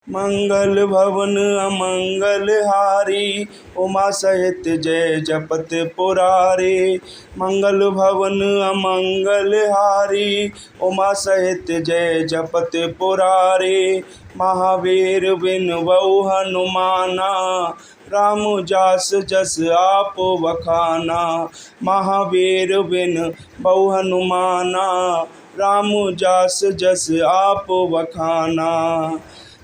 मंगल भवन अमंगल हारी, उमा सहित जय जपत पुरारी। मंगल भवन अमंगल हारी, उमा सहित जय जपत पुरारी। महावीर बिन बहु हनुमाना, राम जास जस आप बखाना। महावीर बिन बहु हनुमाना, राम जास जस आप बखाना।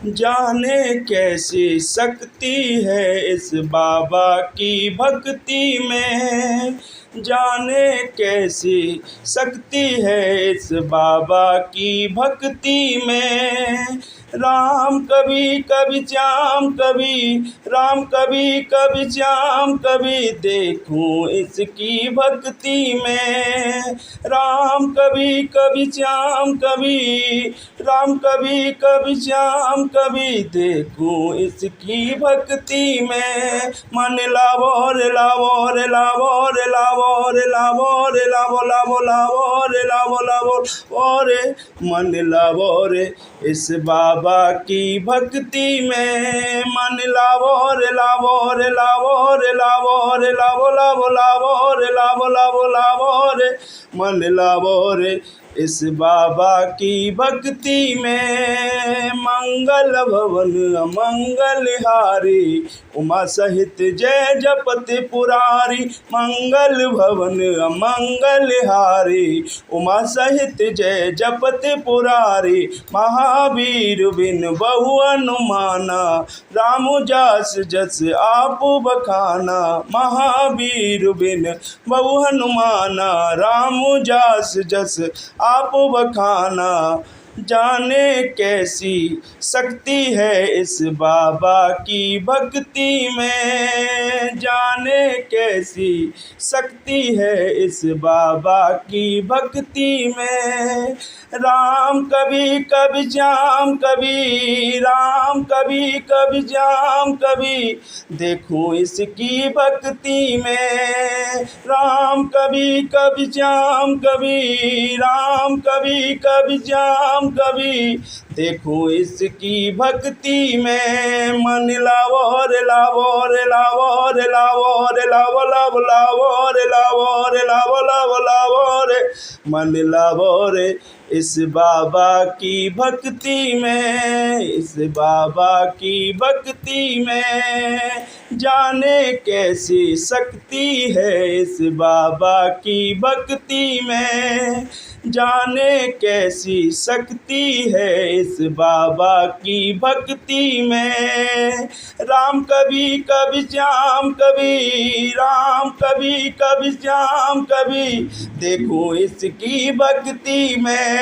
जाने कैसी शक्ति है इस बाबा की भक्ति में, जाने कैसी शक्ति है इस बाबा की भक्ति में। राम कभी कभी श्याम कभी, राम कभी कभी श्याम कभी, देखूं इसकी भक्ति में। राम कभी कभी श्याम कभी, राम कभी कभी श्याम कभी, देखूं इसकी भक्ति में। मन लावो रे लावो रे लावो रे लावो रे लावो रे लावो लावो लावो रे लावो लावो रे, मन लावो रे इस बाबा की भक्ति में। मन लावो रे लावो रे लावो रे लावो रे लावो लावो लावो रे लावो लावो लावो रे, मन लावो रे इस बाबा की भक्ति में। मंगल भवन अमंगल हारी, उमा सहित जय जपत पुरारी। मंगल भवन अमंगल हारी, उमा सहित जय जपत पुरारी। महावीर बिन बहु हनुमाना, राम जास जस आप बखाना। महावीर बिन बहु हनुमाना, राम जास जस आप बखाना। जाने कैसी शक्ति है इस बाबा की भक्ति में, जाने कैसी शक्ति है इस बाबा की भक्ति में। राम कभी कभी श्याम कभी, राम कभी कभी श्याम कभी, देखूं इसकी भक्ति में। राम कभी कभी श्याम कभी, राम कभी कभी श्याम कभी, देखूं इसकी भक्ति में। मन लावो रे लावो रे लावो रे लावो रे लावो लावो लावो रे लावो रे लावो लावो लावो रे, मन लावो रे इस बाबा की भक्ति में, इस बाबा की भक्ति में। जाने कैसी शक्ति है इस बाबा की भक्ति में, जाने कैसी शक्ति है इस बाबा की भक्ति में। राम कभी कभी श्याम कभी, राम कभी कभी श्याम कभी, देखूं इसकी भक्ति में।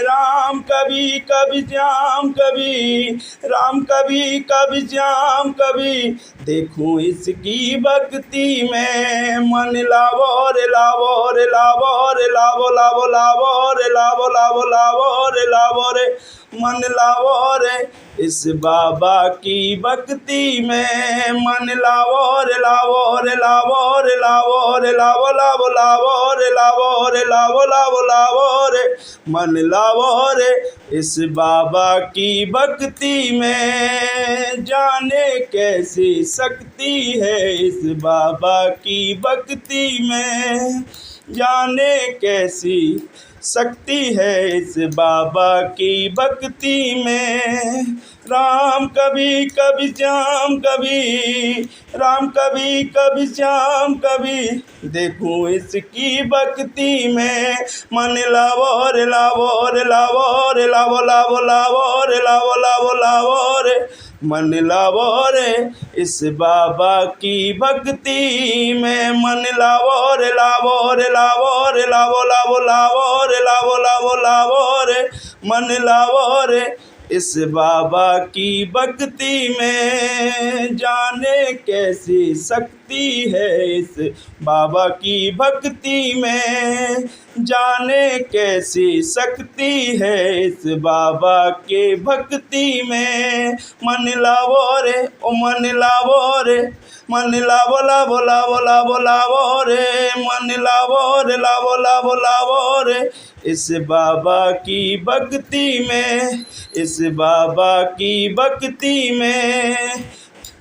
राम कभी कभी श्याम कभी, राम कभी कभी श्याम कभी, देखूं इसकी भक्ति में। मन लावो रे लावो रे लावो रे लावो लावो लावो रे लावो लावो लावो रे लावो रे, मन लावो रे इस बाबा की भक्ति में। मन लावो रे लावो रे लावो रे लावो रे लावो लावो लावो रे लावो रे लावो लावो लावो रे, मन लावो रे इस बाबा की भक्ति में। जाने कैसी शक्ति है इस बाबा की भक्ति में, जाने कैसी शक्ति है इस बाबा की भक्ति में। राम कभी कभी श्याम कभी, राम कभी कभी श्याम कभी, देखूं इसकी भक्ति में। मन लावो रे लावो रे लावो रे लावो लावो लावो रे लावो लावो लावो रे, मन लावो रे इस बाबा की भक्ति में। मन लावो रे लावो रे लावो रे लावो लावो लावो रे लावो लावो लावो रे, मन लावो रे इस बाबा की भक्ति में। जाने कैसी शक्ति है इस बाबा की भक्ति में, जाने कैसी शक्ति है इस बाबा के भक्ति में। मन लावो रे ओ मन लावो रे, मन लावो लावो लावो लावो लावो रे, मन लावो रे लावो लावो लावो रे, इस बाबा की भक्ति में, इस बाबा की भक्ति में।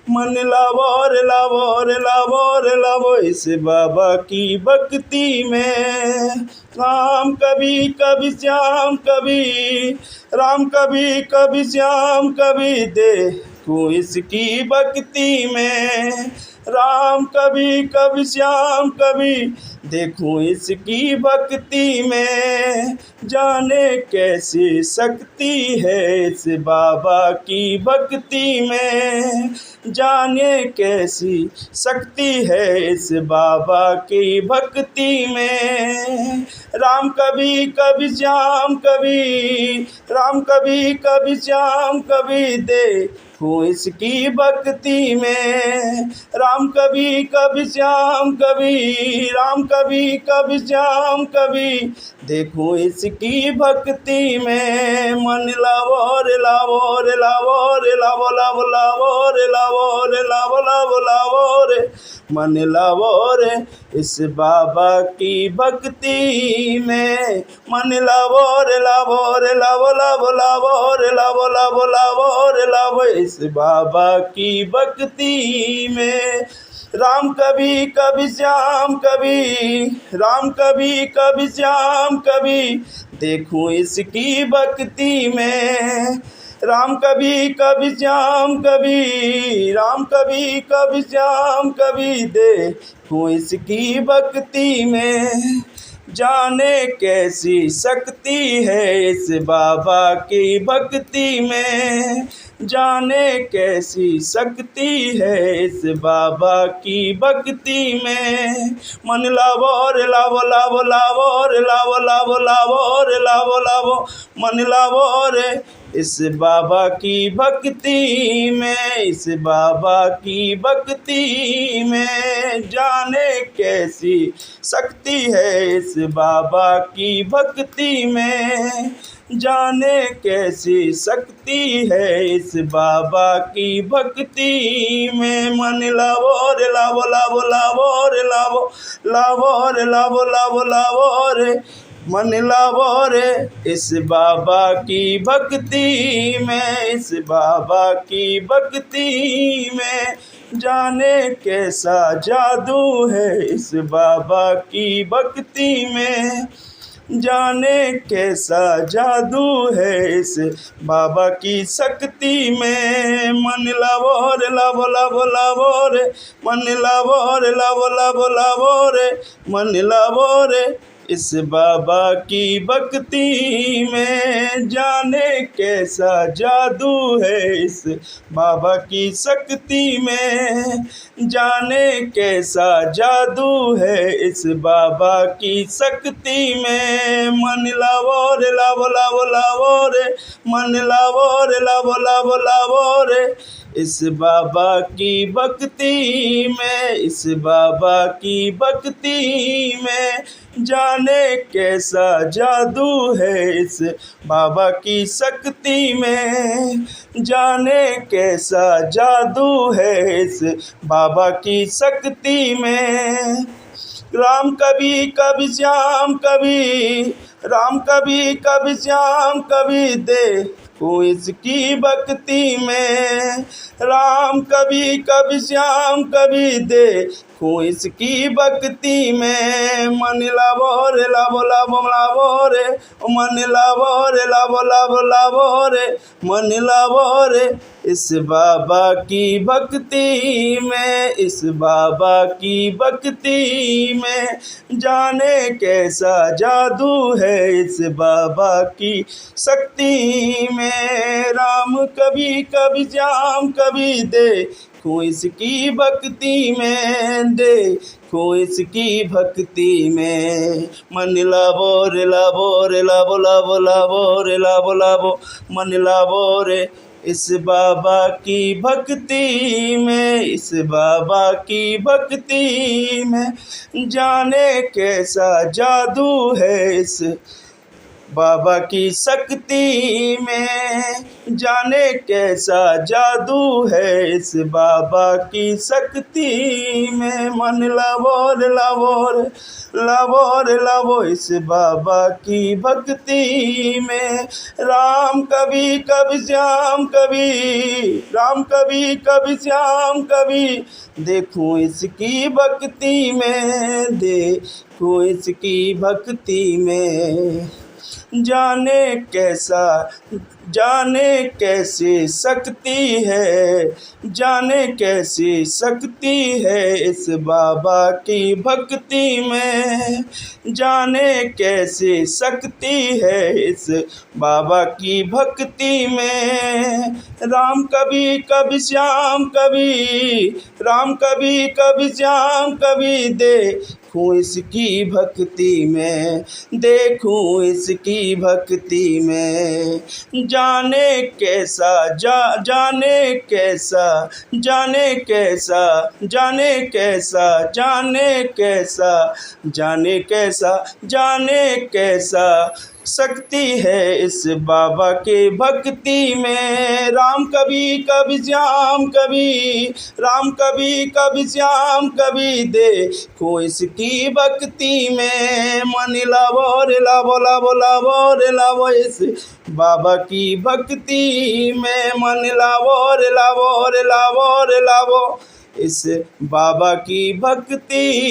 मन लावो रे लावो रे लावो रे लावो, इस बाबा की भक्ति में। राम कभी कभी श्याम कभी, राम कभी कभी श्याम कभी, देखूं इसकी भक्ति में। राम कभी कभी श्याम कभी, देखूं इसकी भक्ति में। जाने कैसी शक्ति है इस बाबा की भक्ति में, जाने कैसी शक्ति है इस बाबा की भक्ति में। राम कभी कभी श्याम कभी, राम कभी कभी श्याम कभी, देखूं इसकी भक्ति में। राम कभी कभी श्याम कभी, राम कभी कभी श्याम कभी, देखूं इसकी भक्ति में। मन लावो रे लावो रे लावो रे लावो लावो लावो रे लावो रे लावो लावो लावो रे, मन लावो रे इस बाबा की भक्ति में। मन लावो रे लावो रे लावो लावो लावो रे लावो लावो लावो रे लावो, इस बाबा की भक्ति में। राम कभी कभी श्याम कभी, राम कभी कभी श्याम कभी, देखूं इसकी भक्ति में। राम कभी कभी श्याम कभी, राम कभी कभी श्याम कभी, देखूं इसकी भक्ति में। जाने कैसी शक्ति है इस बाबा की भक्ति में, जाने कैसी शक्ति है इस बाबा की भक्ति में। मन लावो रे लावो लावो लावो रे लावो लावो लावो रे लावो लावो, मन लावो रे इस बाबा की भक्ति में, इस बाबा की भक्ति में। जाने कैसी शक्ति है इस बाबा की भक्ति में, जाने कैसी शक्ति है इस बाबा की भक्ति में। मन लावो रे लावो लावो लावो रे लावो लावो रे लावो लावो लावो रे, मन लावो रे इस बाबा की भक्ति में, इस बाबा की भक्ति में। जाने कैसा जादू है इस बाबा की भक्ति में, जाने कैसा जादू है इस बाबा की शक्ति में। मन लावो रे लावो लावो लावो रे, मन लावो रे लावो लावो लावो रे, मन लावो रे इस बाबा की भक्ति में। जाने कैसा जादू है इस बाबा की शक्ति में, जाने कैसा जादू है इस बाबा की शक्ति में। मन लावो रे लावो लावो लावो रे, मन लावो रे लावो लावो लावो रे, इस बाबा की भक्ति में, इस बाबा की भक्ति में। जाने कैसा जादू है इस बाबा की शक्ति में, जाने कैसा जादू है इस बाबा की शक्ति में। राम कभी कभी श्याम कभी, राम कभी कभी श्याम कभी, देखूं इसकी भक्ति में। राम कभी कभी श्याम कभी, देखूं इसकी भक्ति में। मन लावो रे लावो लावो लावो रे, मन लावो रे लावो लावो लावो रे, मन लावो रे इस बाबा की भक्ति में, इस बाबा की भक्ति में। जाने कैसा जादू है इस बाबा की शक्ति में। राम कभी कभी श्याम कभी, देखूं इसकी भक्ति में, देखूं इसकी भक्ति में। मन लावो रे लावो रे लावो लावो लावो रे लावो लावो, मन लावो रे इस बाबा की भक्ति में, इस बाबा की भक्ति में। जाने कैसा जादू है इस बाबा की शक्ति में, जाने कैसा जादू है इस बाबा की शक्ति में। मन लवोर लवोर लवोर लवो इस बाबा की भक्ति में। राम कभी कभी श्याम कभी, राम कभी कभी श्याम कभी, देखूं इसकी भक्ति में, देखूं इसकी भक्ति में। जाने कैसा, जाने कैसे शक्ति है, जाने कैसी शक्ति है इस बाबा की भक्ति में। जाने कैसे शक्ति है इस बाबा की भक्ति में। राम कभी कभी श्याम कभी, राम कभी कभी श्याम कभी, देखूं इसकी भक्ति में, देखूं इसकी भक्ति में। जाने कैसा, जाने कैसा, जाने कैसा, जाने कैसा, जाने कैसा, जाने कैसा, जाने कैसा शक्ति है इस बाबा के भक्ति में। राम कभी कभी श्याम कभी, राम कभी कभी श्याम कभी, देखो इसकी भक्ति में। मन लावो रे लावो लावो लावो रे लावो इस बाबा की भक्ति में। मन लावो रे लावो रे लावो रे लावो इस बाबा की भक्ति